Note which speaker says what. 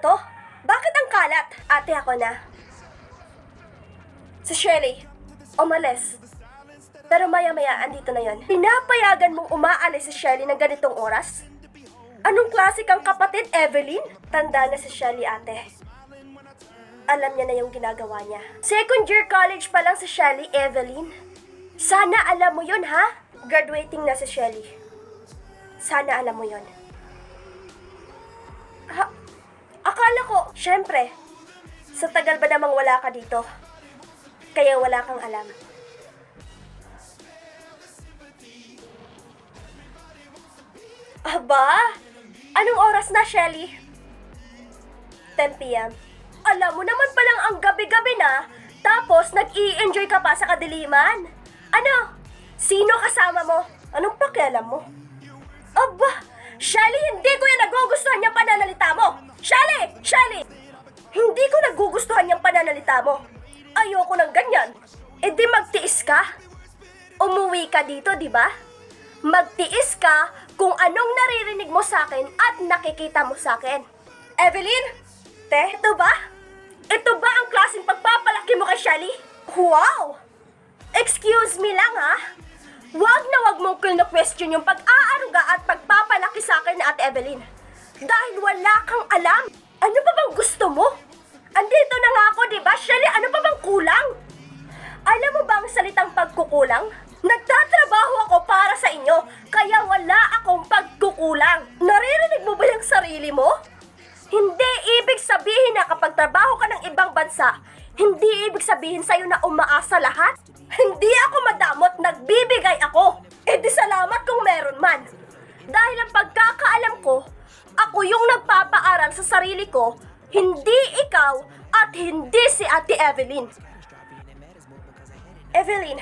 Speaker 1: to? Bakit ang kalat? Ate, ako na. Si Shelly, umalis. Pero maya-maya, andito na yon. Pinapayagan mong umaalis si Shelly ng ganitong oras? Anong klase kang kapatid, Evelyn? Tanda na si Shelly, ate. Alam niya na yung ginagawa niya. Second year college pa lang si Shelly, Evelyn. Sana alam mo yun, ha? Graduating na si Shelly. Sana alam mo yun. Ha? Akala ko, syempre, sa tagal ba namang wala ka dito? Kaya wala kang alam. Aba? Anong oras na, Shelly? 10 p.m. Alam mo naman palang ang gabi-gabi na, tapos nag-i-enjoy ka pa sa kadiliman. Ano? Sino kasama mo? Anong pakialam mo? Aba, Shelly, hindi ko yan nagugustuhan yung pananalita mo. Shelly! Shelly! Hindi ko nagugustuhan yung pananalita mo. Ayoko ng ganyan. E di magtiis ka. Umuwi ka dito, di ba? Magtiis ka kung anong naririnig mo sa akin at nakikita mo sa akin. Evelyn? Te, ito ba? Ito ba ang klaseng pagpapalaki mo kay Shelly? Wow! Excuse me lang, ha? Wag na wag mong kino-question yung pag-aaruga at pagpapalaki sa akin na Ate Evelyn. Dahil wala kang alam. Ano pa bang gusto mo? Andito na nga ako, di ba? Shelly, ano pa bang kulang? Alam mo ba ang salitang pagkukulang? Nagtatrabaho ako para sa inyo, kaya wala akong pagkukulang. Naririnig mo ba yung sarili mo? Hindi ibig sabihin na kapag trabaho ka ng ibang bansa, hindi ibig sabihin sa'yo na umaasa lahat. Hindi ako madamot, nagbibigay ako. E di salamat kung meron man. Dahil ang pagkakaalam ko, ako yung nagpapaaral sa sarili ko, hindi ikaw at hindi si Ate Evelyn. Evelyn.